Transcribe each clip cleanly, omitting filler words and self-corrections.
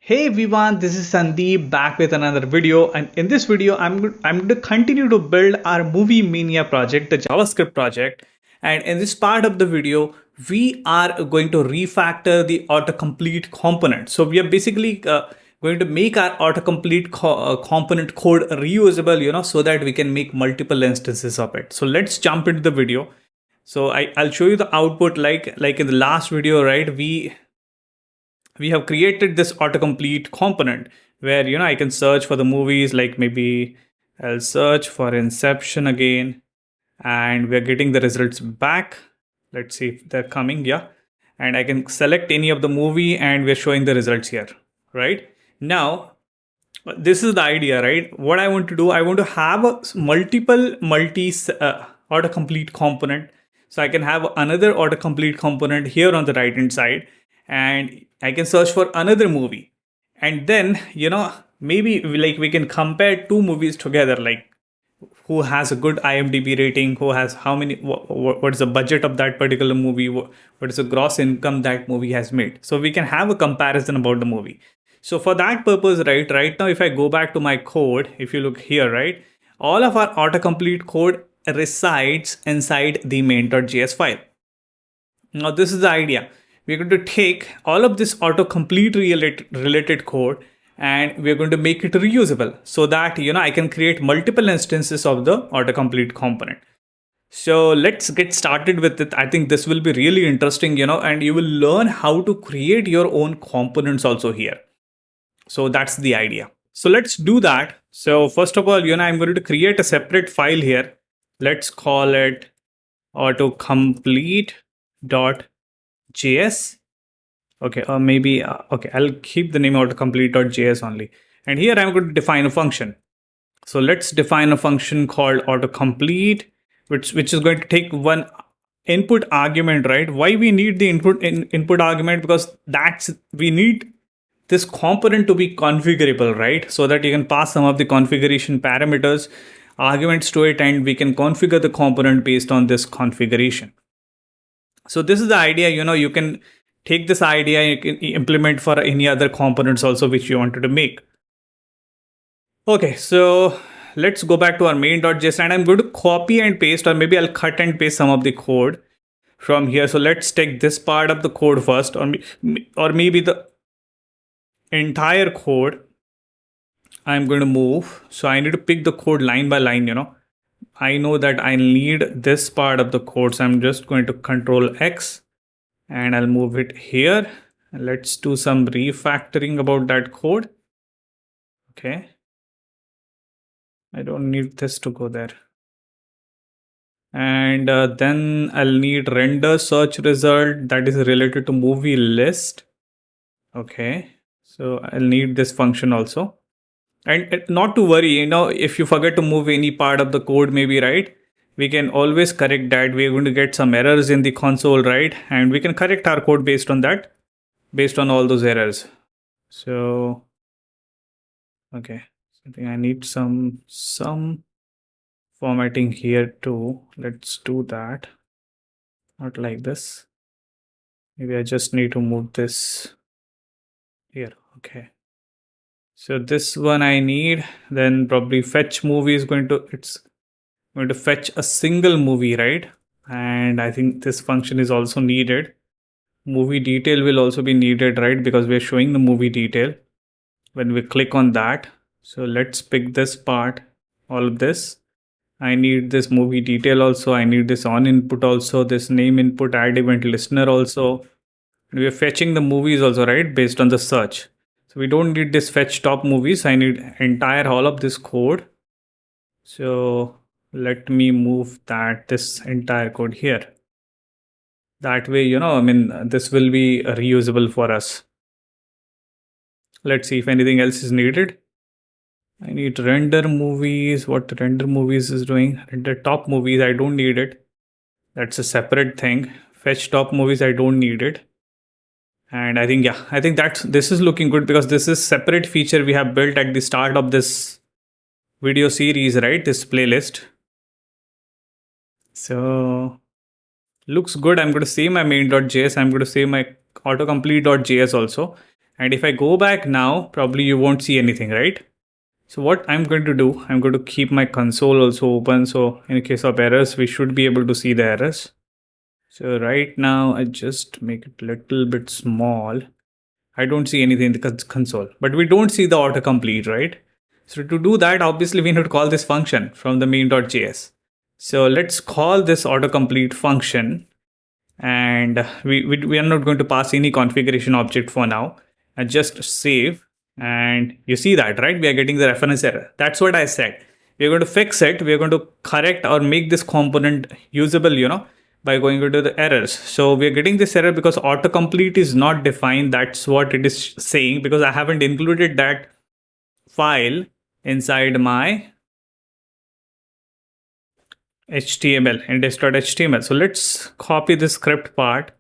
Hey everyone, this is Sandeep back with another video, and in this video I'm going to continue to build our movie Mania project, the JavaScript project. And in this part of the video we are going to refactor the autocomplete component. So we are basically going to make our autocomplete component code reusable, so that we can make multiple instances of it. So let's jump into the video. So I'll show you the output like in the last video, right? We have created this autocomplete component where I can search for the movies, like maybe I'll search for Inception again, and we're getting the results back. Let's see if they're coming. Yeah, and I can select any of the movie and we're showing the results here. Right now, this is the idea, right? What I want to do, I want to have a multi autocomplete component. So I can have another autocomplete component here on the right hand side, and I can search for another movie. And then, maybe like we can compare two movies together, like who has a good IMDb rating, who has how many, what is the budget of that particular movie, what is the gross income that movie has made. So we can have a comparison about the movie. So for that purpose, right now, if I go back to my code, if you look here, right, all of our autocomplete code resides inside the main.js file. Now this is the idea. We're going to take all of this autocomplete related code and we're going to make it reusable so that I can create multiple instances of the autocomplete component. So let's get started with it. I think this will be really interesting, and you will learn how to create your own components also here. So that's the idea. So let's do that. So first of all, I'm going to create a separate file here. Let's call it autocomplete.js. Okay, or maybe, okay, I'll keep the name autocomplete.js only. And here I'm going to define a function. So let's define a function called autocomplete, which is going to take one input argument, right? Why we need the input argument? Because we need this component to be configurable, right? So that you can pass some of the configuration parameters, arguments to it, and we can configure the component based on this configuration. So this is the idea. You can take this idea and you can implement for any other components also which you wanted to make. Okay, so let's go back to our main.js, and I'm going to copy and paste, or maybe I'll cut and paste some of the code from here. So let's take this part of the code first, or maybe the entire code I'm going to move. So I need to pick the code line by line. I know that I need this part of the code, so I'm just going to Control X and I'll move it here. Let's do some refactoring about that code. Okay, I don't need this to go there. And then I'll need render search result that is related to movie list. Okay, so I'll need this function also. And not to worry, if you forget to move any part of the code, maybe, right, we can always correct that. We're going to get some errors in the console, right? And we can correct our code based on that, based on all those errors. So, okay, I think I need some formatting here too. Let's do that. Not like this. Maybe I just need to move this here. Okay. So this one I need, then probably fetch movie is it's going to fetch a single movie, right? And I think this function is also needed. Movie detail will also be needed, right? Because we're showing the movie detail when we click on that. So let's pick this part, all of this. I need this movie detail also. I need this on input also, this name input, add event listener also. And we're fetching the movies also, right? Based on the search. So we don't need this fetch top movies. I need entire all of this code. So let me move this entire code here. That way, this will be reusable for us. Let's see if anything else is needed. I need render movies. What render movies is doing? Render top movies, I don't need it. That's a separate thing. Fetch top movies, I don't need it. And I think, this is looking good because this is separate feature we have built at the start of this video series, right? This playlist. So looks good. I'm going to save my main.js. I'm going to save my autocomplete.js also. And if I go back now, probably you won't see anything, right? So what I'm going to do, I'm going to keep my console also open. So in case of errors, we should be able to see the errors. So right now, I just make it a little bit small. I don't see anything in the console, but we don't see the autocomplete, right? So to do that, obviously we need to call this function from the main.js. So let's call this autocomplete function, and we are not going to pass any configuration object for now, and just save. And you see that, right? We are getting the reference error. That's what I said. We're going to fix it. We're going to correct or make this component usable, by going into the errors. So we're getting this error because autocomplete is not defined. That's what it is saying, because I haven't included that file inside my HTML, index.html. So let's copy the script part,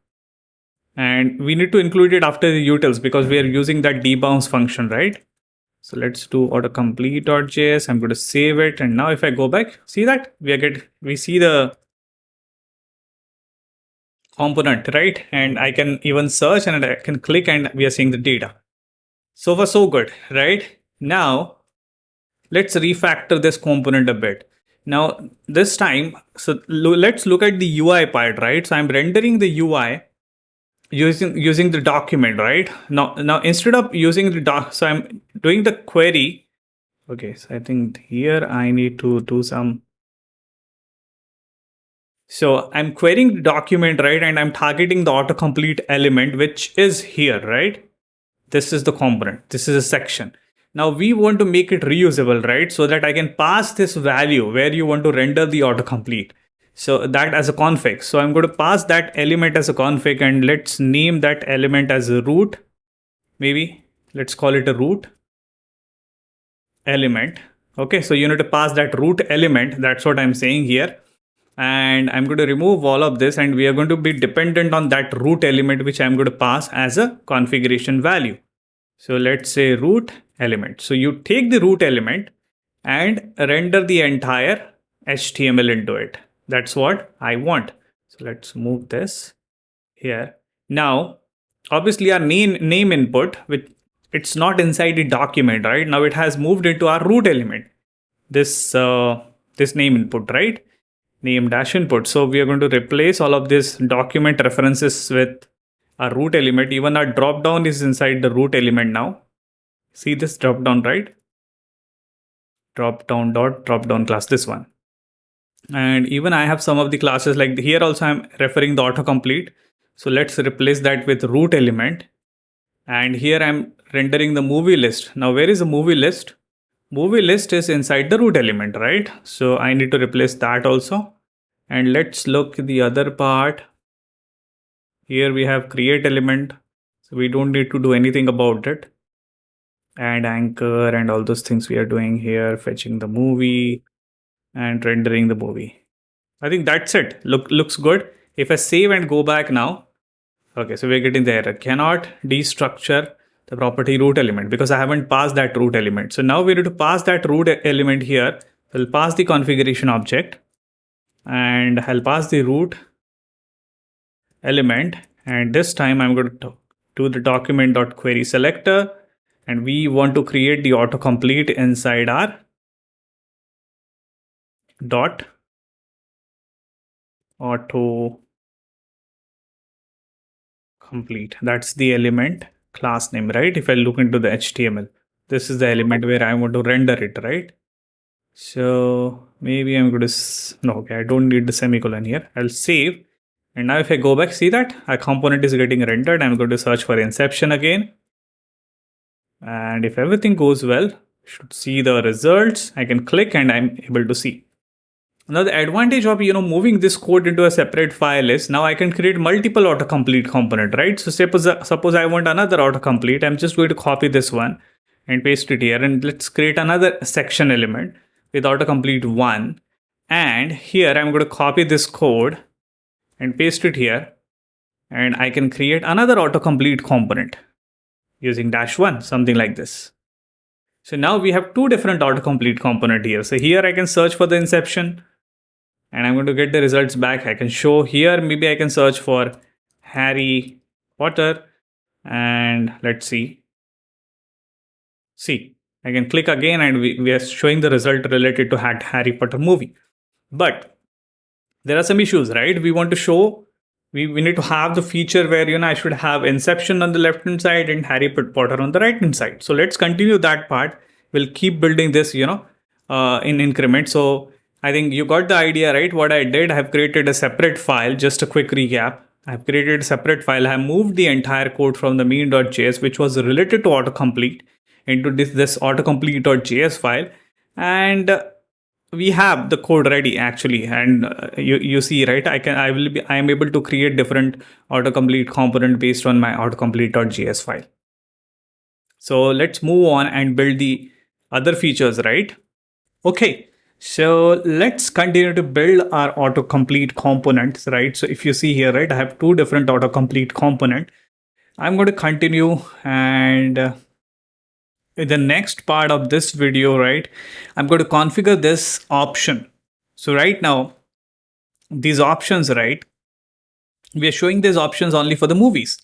and we need to include it after the utils because we are using that debounce function, right? So let's do autocomplete.js. I'm going to save it. And now if I go back, see that we see the component, right? And I can even search and I can click and we are seeing the data. So far so good, right? Now let's refactor this component a bit. Now this time, so let's look at the UI part, right? So I'm rendering the UI using the document, right? Now instead of using the doc, so I'm doing the query. Okay, so I think here I need to do some. So I'm querying the document, right? And I'm targeting the autocomplete element, which is here, right? This is the component. This is a section. Now we want to make it reusable, right? So that I can pass this value where you want to render the autocomplete. So that as a config. So I'm going to pass that element as a config, and let's name that element as a root. Maybe let's call it a root element. Okay, so you need to pass that root element. That's what I'm saying here. And I'm going to remove all of this, and we are going to be dependent on that root element, which I'm going to pass as a configuration value. So let's say root element. So you take the root element and render the entire HTML into it. That's what I want. So let's move this here. Now, obviously our name input, which it's not inside the document, right? Now it has moved into our root element. This name input, right? Name dash input. So we are going to replace all of this document references with our root element. Even our drop down is inside the root element now. See this drop down, right? Drop down class, this one. And even I have some of the classes like here also I'm referring the autocomplete. So let's replace that with root element. And here I'm rendering the movie list. Now where is the movie list? Movie list is inside the root element, right? So I need to replace that also. And let's look at the other part. Here we have create element. So we don't need to do anything about it. And anchor and all those things we are doing here, fetching the movie and rendering the movie. I think that's it. Looks good. If I save and go back now, okay, so we're getting the error. Cannot destructure the property root element because I haven't passed that root element. So now we need to pass that root element here. We'll pass the configuration object, and I'll pass the root element. And this time I'm going to do the document.query selector, and we want to create the autocomplete inside our dot auto complete. That's the element class name, right? If I look into the HTML, this is the element where I want to render it, right? So maybe I'm going to, no, okay, I don't need the semicolon here. I'll save. And now if I go back, see that our component is getting rendered. I'm going to search for inception again. And if everything goes well, should see the results. I can click and I'm able to see. Now the advantage of moving this code into a separate file is now I can create multiple autocomplete component, right? So suppose I want another autocomplete. I'm just going to copy this one and paste it here, and let's create another section element with autocomplete 1. And here I'm going to copy this code and paste it here, and I can create another autocomplete component using -1, something like this. So now we have two different autocomplete component here. So here I can search for the inception, and I'm going to get the results back. I can show here, maybe I can search for Harry Potter, and let's see. See, I can click again and we are showing the result related to Harry Potter movie. But there are some issues, right? We want to show, we need to have the feature where, I should have Inception on the left hand side and Harry Potter on the right hand side. So let's continue that part. We'll keep building this, in increments. So I think you got the idea, right? What I did, I have created a separate file. Just a quick recap. I've created a separate file. I have moved the entire code from the main.js, which was related to autocomplete, into this autocomplete.js file. And we have the code ready actually, and you see, right, I am able to create different autocomplete component based on my autocomplete.js file. So let's move on and build the other features, right? Okay, so let's continue to build our autocomplete components, right? So if you see here, right, I have two different autocomplete component. I'm going to continue, and in the next part of this video, right, I'm going to configure this option. So right now, these options, right, we are showing these options only for the movies.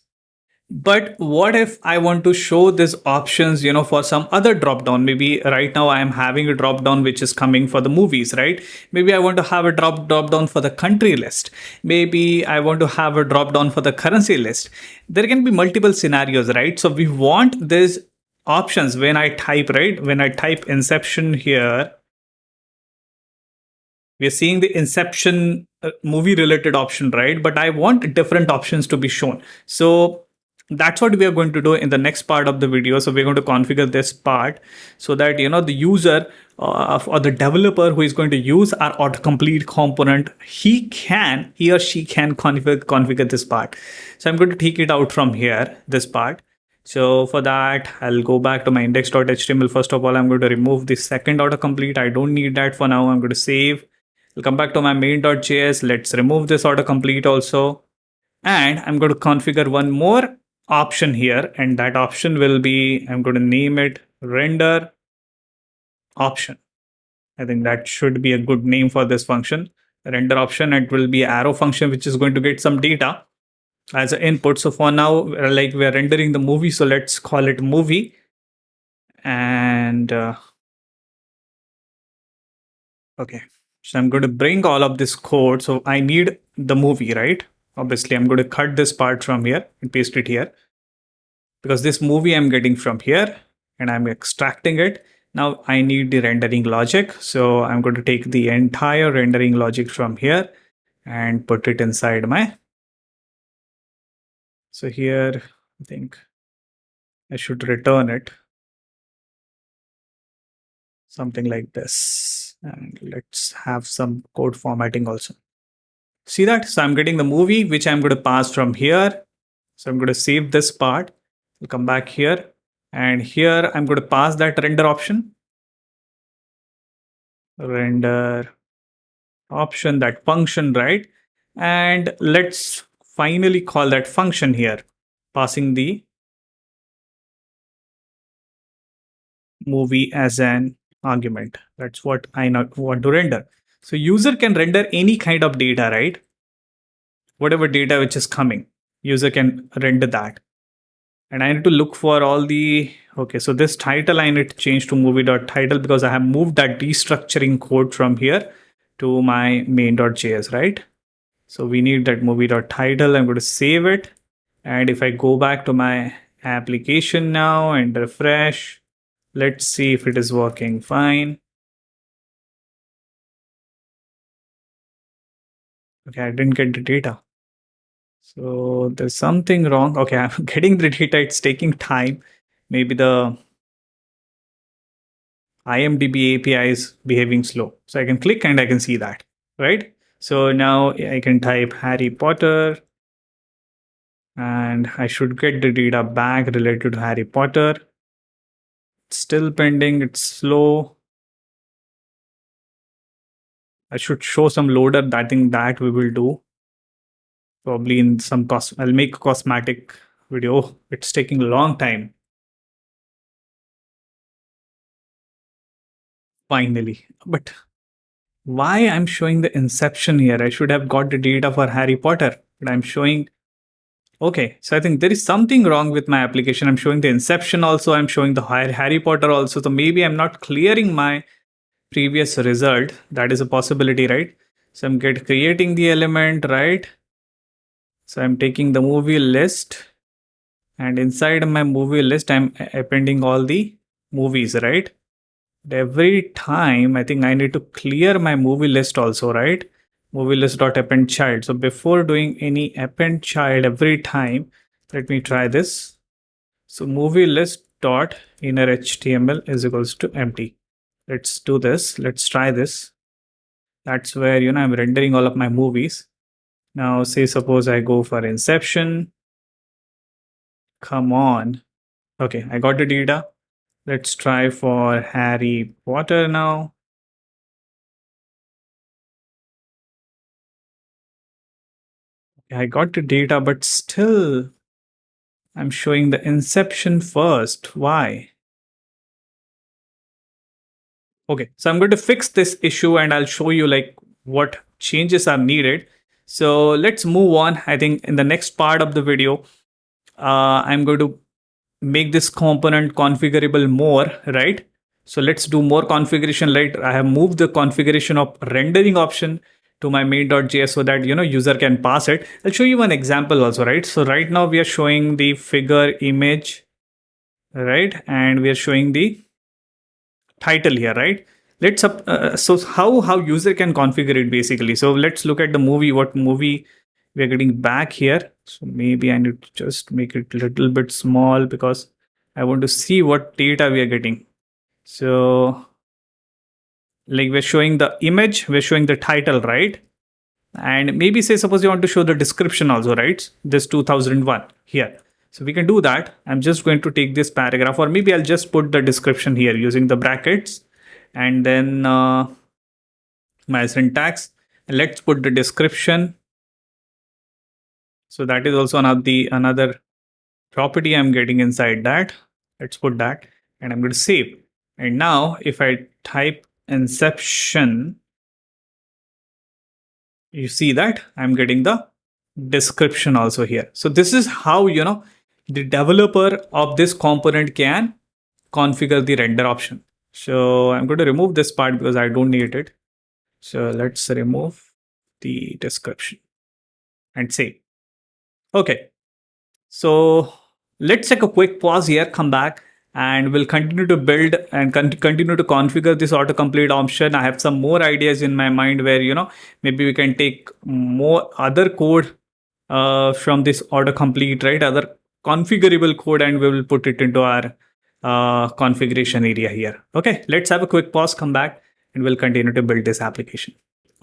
But what if I want to show these options, for some other drop down? Maybe right now I am having a drop down which is coming for the movies, right? Maybe I want to have a drop down for the country list. Maybe I want to have a drop down for the currency list. There can be multiple scenarios, right? So we want these options when I type, right? When I type Inception here, we are seeing the Inception movie related option, right? But I want different options to be shown. So that's what we are going to do in the next part of the video. So we're going to configure this part so that, the user or the developer who is going to use our autocomplete component, he or she can configure this part. So I'm going to take it out from here, this part. So for that, I'll go back to my index.html. First of all, I'm going to remove the second autocomplete. I don't need that for now. I'm going to save. I'll come back to my main.js. Let's remove this autocomplete also. And I'm going to configure one more option here. And that option will be, I'm going to name it render option. I think that should be a good name for this function. Render option. It will be arrow function, which is going to get some data as an input. So for now, like we're rendering the movie. So let's call it movie. And okay. So I'm going to bring all of this code. So I need the movie, right? Obviously, I'm going to cut this part from here and paste it here, because this movie I'm getting from here and I'm extracting it. Now I need the rendering logic. So I'm going to take the entire rendering logic from here and put it inside my. So here, I think I should return it. Something like this. And let's have some code formatting also. See that? So I'm getting the movie, which I'm going to pass from here. So I'm going to save this part. I'll come back here. And here I'm going to pass that render option. Render option, that function, right? And let's finally call that function here, passing the movie as an argument. That's what I not want to render. So user can render any kind of data, right? Whatever data which is coming, user can render that. And I need to look for all the, okay, so this title I need to change to movie.title because I have moved that destructuring code from here to my main.js, right? So we need that movie.title. I'm going to save it. And if I go back to my application now and refresh, let's see if it is working fine. Okay, I didn't get the data. So there's something wrong. Okay, I'm getting the data. It's taking time. Maybe the IMDb API is behaving slow. So I can click and I can see that, right? So now I can type Harry Potter and I should get the data back related to Harry Potter. It's still pending. It's slow. I should show some loader. I think that we will do. Probably in some cost. I'll make a cosmetic video. It's taking a long time. Finally. But why I'm showing the Inception here? I should have got the data for Harry Potter. But I'm showing Okay, so I think there is something wrong with my application. I'm showing the Inception also, I'm showing the Harry Potter also. So maybe I'm not clearing my previous result. That is a possibility, right? So I'm creating the element, right? So I'm taking the movie list, and inside my movie list, I'm appending all the movies, right? Every time I think I need to clear my movie list also, right? Movie list dot append child. So before doing any append child every time, let me try this. So movie list dot inner HTML is equals to empty. Let's do this. Let's try this. That's where, I'm rendering all of my movies. Now say suppose I go for Inception. Come on. Okay, I got the data. Let's try for Harry Potter now. I got the data, but still I'm showing the Inception first. Why? Okay, so I'm going to fix this issue and I'll show you like what changes are needed. So let's move on. I think in the next part of the video, I'm going to make this component configurable more, right? So let's do more configuration, right? I have moved the configuration of rendering option to my main.js so that, user can pass it. I'll show you one example also, right? So right now we are showing the figure image, right? And we are showing the title here, right? Let's so how user can configure it basically. So let's look at the movie, what movie we are getting back here. So maybe I need to just make it a little bit small because I want to see what data we are getting. So like we're showing the image, we're showing the title, right? And maybe say suppose you want to show the description also, right? This 2001 here. So we can do that. I'm just going to take this paragraph, or maybe I'll just put the description here using the brackets, and then my syntax. Let's put the description. So that is also another property I'm getting inside that. Let's put that, and I'm going to save. And now if I type Inception, you see that I'm getting the description also here. So this is how, the developer of this component can configure the render option. So I'm going to remove this part because I don't need it. So let's remove the description and save. Okay. So let's take a quick pause here, come back, and we'll continue to build and continue to configure this autocomplete option. I have some more ideas in my mind where, maybe we can take more other code from this autocomplete, right? Other configurable code, and we will put it into our configuration area here. Okay, let's have a quick pause, come back, and we'll continue to build this application.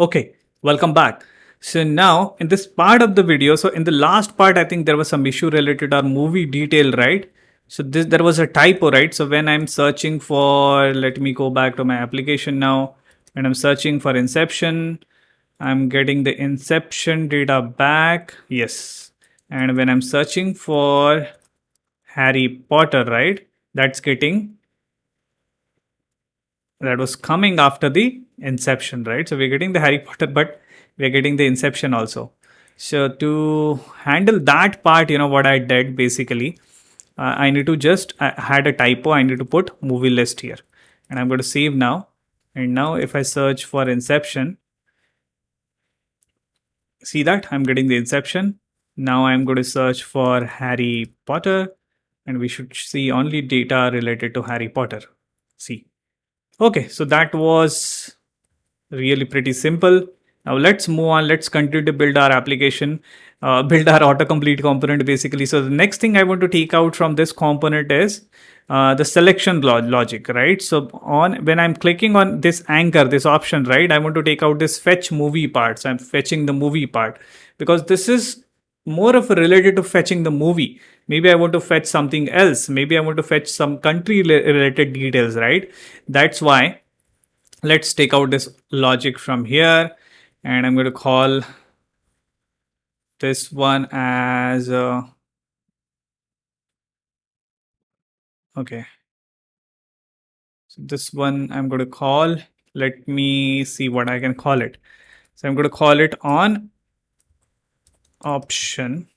Okay, welcome back. So now in this part of the video, so in the last part, I think there was some issue related to our movie detail, right? So there was a typo, right? So when I'm searching for, let me go back to my application now. When I'm searching for Inception, I'm getting the Inception data back. Yes. And when I'm searching for Harry Potter, right? That's getting, that was coming after the Inception, right? So we're getting the Harry Potter, but we're getting the Inception also. So to handle that part, what I did basically, I need to just, I had a typo, I need to put movie list here. And I'm going to save now. And now if I search for Inception, see that I'm getting the Inception. Now I'm going to search for Harry Potter, and we should see only data related to Harry Potter. See. Okay, so that was really pretty simple. Now let's move on. Let's continue to build our application, build our autocomplete component basically. So the next thing I want to take out from this component is the selection logic, right? So when I'm clicking on this anchor, this option, right, I want to take out this fetch movie part. So I'm fetching the movie part because this is more of a related to fetching the movie. Maybe I want to fetch something else. Maybe I want to fetch some country related details, right? That's why let's take out this logic from here, and I'm going to call this one as okay. So this one I'm going to call, let me see what I can call it. So I'm going to call it on option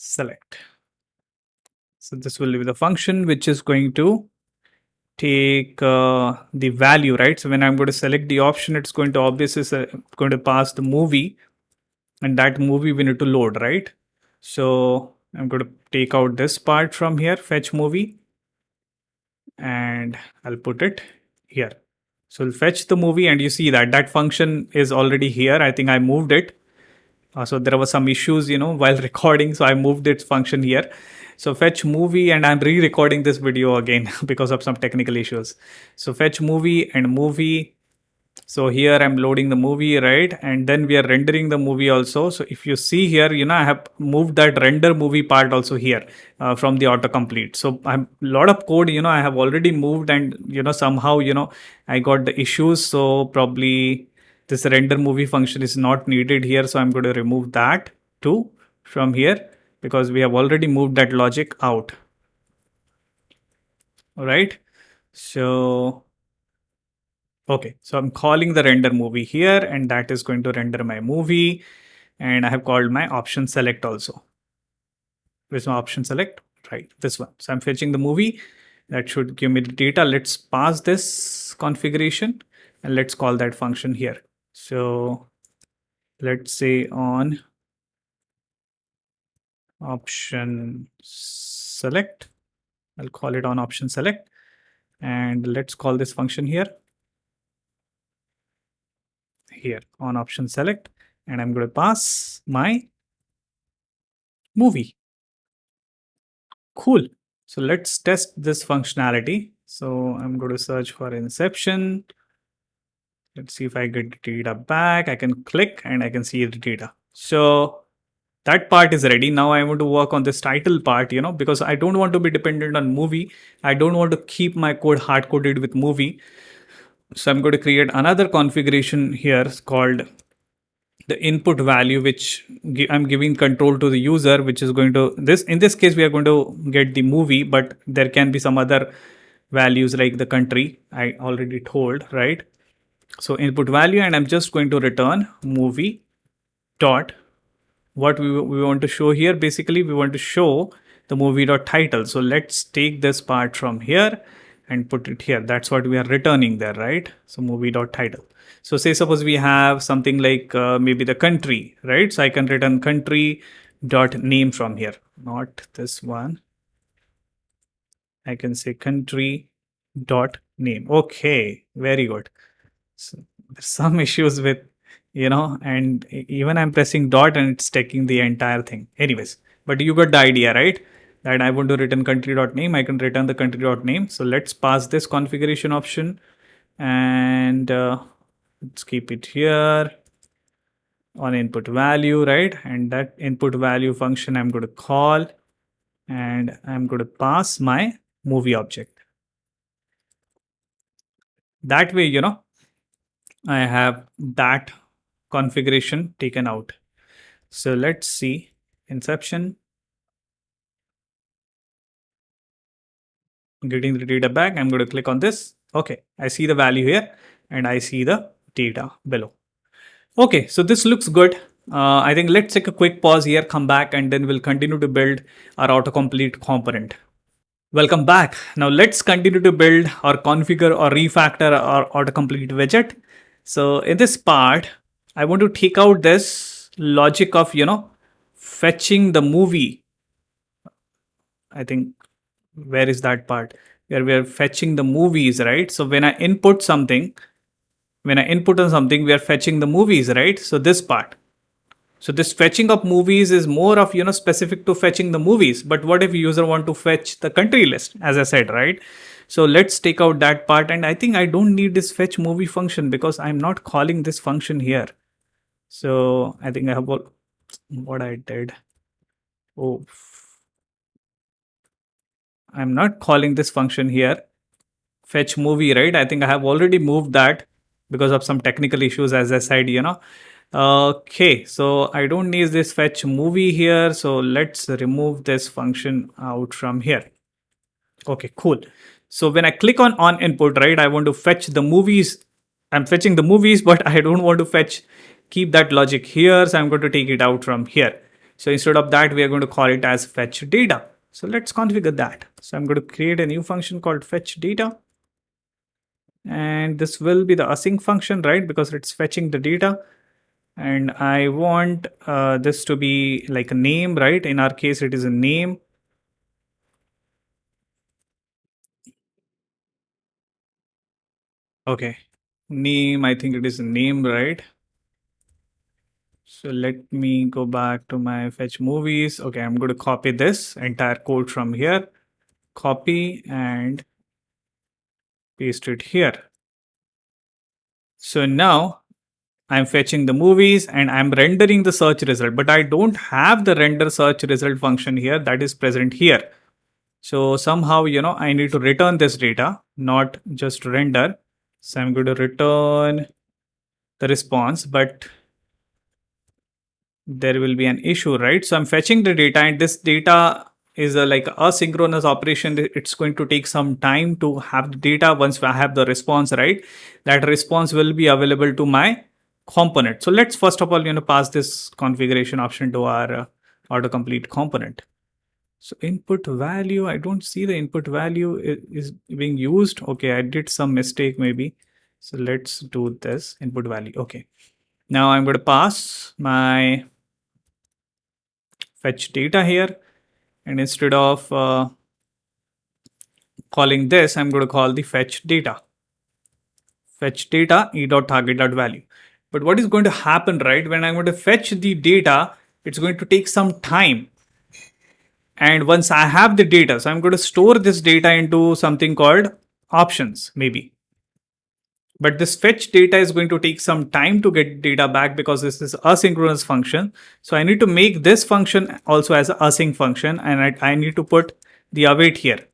select. So this will be the function which is going to take the value, right? So when I'm going to select the option, it's going to obviously going to pass the movie, and that movie we need to load, right? So I'm going to take out this part from here, fetch movie, and I'll put it here. So we'll fetch the movie, and you see that that function is already here. I think I moved it. So there were some issues, while recording. So I moved its function here. So fetch movie, and I'm re-recording this video again because of some technical issues. So fetch movie and movie. So here I'm loading the movie, right? And then we are rendering the movie also. So if you see here, I have moved that render movie part also here from the autocomplete. So I'm a lot of code, I have already moved, and, somehow, I got the issues. So probably this render movie function is not needed here. So I'm going to remove that too from here because we have already moved that logic out. All right. So okay, so I'm calling the render movie here, and that is going to render my movie. And I have called my option select also. Where's my option select? Right, this one. So I'm fetching the movie. That should give me the data. Let's pass this configuration and let's call that function here. So let's say on option select, I'll call it on option select, and let's call this function here on option select, and I'm going to pass my movie. Cool. So let's test this functionality. So I'm going to search for inception. Let's see if I get the data back. I can click and I can see the data. So that part is ready. Now I want to work on this title part, because I don't want to be dependent on movie. I don't want to keep my code hard coded with movie. So I'm going to create another configuration here called the input value, which I'm giving control to the user, which is going to in this case, we are going to get the movie, but there can be some other values like the country I already told, right? So input value, and I'm just going to return movie dot what we want to show here. Basically, we want to show the movie dot title. So let's take this part from here and put it here. That's what we are returning there, right? So movie dot title. So say suppose we have something like maybe the country, right? So I can return country dot name from here, not this one. I can say country dot name. Okay, very good. So there's some issues with, and even I'm pressing dot and it's taking the entire thing. Anyways, but you got the idea, right? That I want to return country dot name. I can return the country dot name. So let's pass this configuration option, and let's keep it here on input value, right? And that input value function I'm going to call, and I'm going to pass my movie object. That way, I have that configuration taken out. So let's see inception, getting the data back. I'm going to click on this. Okay, I see the value here and I see the data below. Okay, so this looks good. I think let's take a quick pause here, come back, and then we'll continue to build our autocomplete component. Welcome back. Now let's continue to build or configure or refactor our autocomplete widget. So in this part, I want to take out this logic of, fetching the movie. I think, where is that part where we are fetching the movies, right? So when I input something, we are fetching the movies, right? So this part. So this fetching of movies is more of, specific to fetching the movies. But what if user want to fetch the country list, as I said, right? So let's take out that part. And I think I don't need this fetch movie function because I'm not calling this function here. So I think I have what I did. Oh, I'm not calling this function here, fetch movie, right? I think I have already moved that because of some technical issues, as I said, Okay, so I don't need this fetch movie here. So let's remove this function out from here. Okay, cool. So when I click on input, right, I want to fetch the movies. I'm fetching the movies, but I don't want to keep that logic here. So I'm going to take it out from here. So instead of that, we are going to call it as fetch data. So let's configure that. So I'm going to create a new function called fetch data. And this will be the async function, right? Because it's fetching the data. And I want this to be like a name, right? In our case, it is a name. Okay. Name, I think it is a name, right? So let me go back to my fetch movies. Okay, I'm going to copy this entire code from here, copy and paste it here. So now I'm fetching the movies and I'm rendering the search result, but I don't have the render search result function here that is present here. So somehow, I need to return this data, not just render. So I'm going to return the response, but there will be an issue, right? So I'm fetching the data and this data is a like asynchronous operation. It's going to take some time to have the data. Once I have the response, right, that response will be available to my component. So let's first of all, pass this configuration option to our autocomplete component. So input value, I don't see the input value is being used. Okay, I did some mistake maybe. So let's do this input value. Okay, now I'm going to pass my fetch data here, and instead of calling this, I'm going to call the fetch data e.target.value. But what is going to happen, right, when I'm going to fetch the data, it's going to take some time. And once I have the data, so I'm going to store this data into something called options maybe. But this fetch data is going to take some time to get data back because this is asynchronous function. So I need to make this function also as an async function, and I need to put the await here.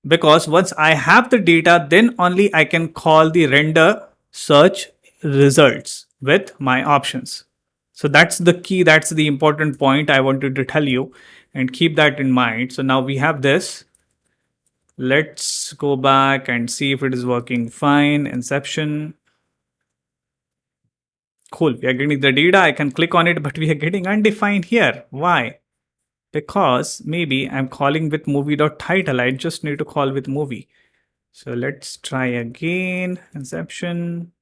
Because once I have the data, then only I can call the render search results with my options. So that's the key. That's the important point I wanted to tell you, and keep that in mind. So now we have this. Let's go back and see if it is working fine. Inception. Cool. We are getting the data. I can click on it, but we are getting undefined here. Why? Because maybe I'm calling with movie.title. I just need to call with movie. So let's try again. Inception.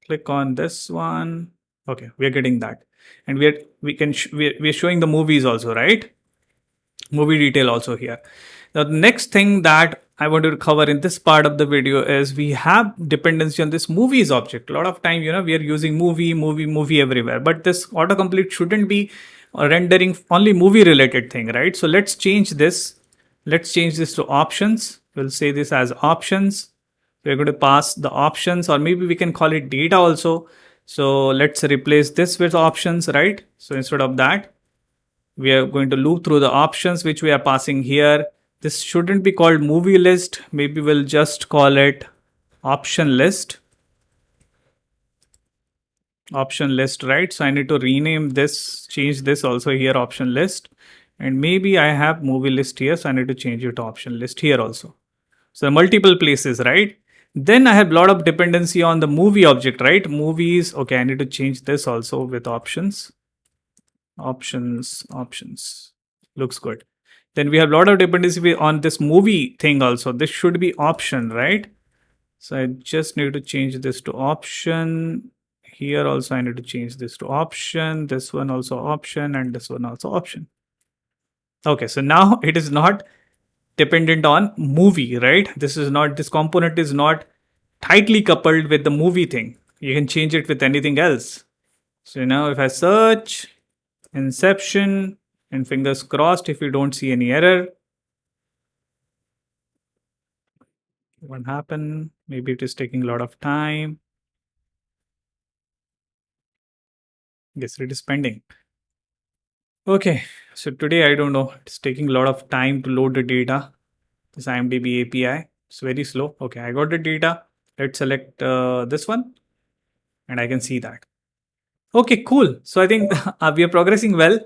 Click on this one. Okay, we are getting that, and we're showing the movies also, right? Movie detail also here. Now the next thing that I wanted to cover in this part of the video is we have dependency on this movies object. A lot of time, we are using movie everywhere, but this autocomplete shouldn't be rendering only movie related thing, right? So let's change this. Let's change this to options. We'll say this as options. We're going to pass the options, or maybe we can call it data also. So let's replace this with options, right? So instead of that, we are going to loop through the options which we are passing here. This shouldn't be called movie list. Maybe we'll just call it option list. Option list, right? So I need to rename this, change this also here, option list. And maybe I have movie list here, so I need to change it to option list here also. So multiple places, right? Then I have a lot of dependency on the movie object, right? Movies. Okay, I need to change this also with options. Options. Looks good. Then we have a lot of dependency on this movie thing also. This should be option, right? So I just need to change this to option. Here also I need to change this to option. This one also option, and this one also option. Okay, so now it is not dependent on movie, right? This component is not tightly coupled with the movie thing. You can change it with anything else. So now if I search Inception, and fingers crossed if you don't see any error. What happened? Maybe it is taking a lot of time. Yes, it is pending. Okay, so today I don't know. It's taking a lot of time to load the data. This IMDb API. It's very slow. Okay, I got the data. Let's select this one, and I can see that. Okay, cool. So I think we are progressing well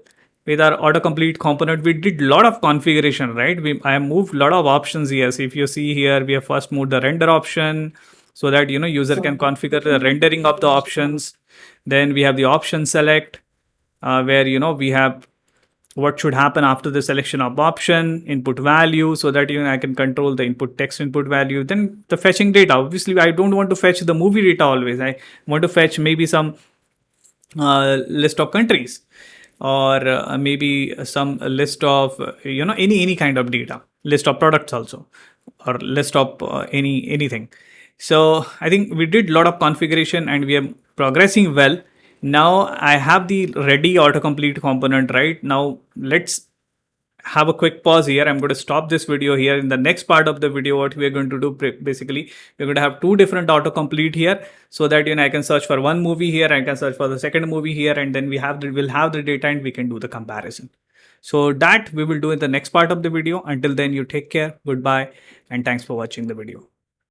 with our autocomplete component. We did a lot of configuration, right? I moved a lot of options here. So if you see here, we have first moved the render option so that, user can configure the rendering of the options. Then we have the option select. where we have what should happen after the selection of option, input value, so that I can control the input text input value. Then the fetching data. Obviously, I don't want to fetch the movie data always. I want to fetch maybe some list of countries, or maybe some list of any kind of data, list of products also, or list of anything. So I think we did a lot of configuration and we are progressing well. Now I have the ready autocomplete component. Right now, let's have a quick pause here. I'm going to stop this video here. In the next part of the video, what we are going to do, basically, we're going to have two different autocomplete here, so that I can search for one movie here, I can search for the second movie here, and then we'll have the data and we can do the comparison. So that we will do in the next part of the video. Until then, you take care, goodbye, and thanks for watching the video.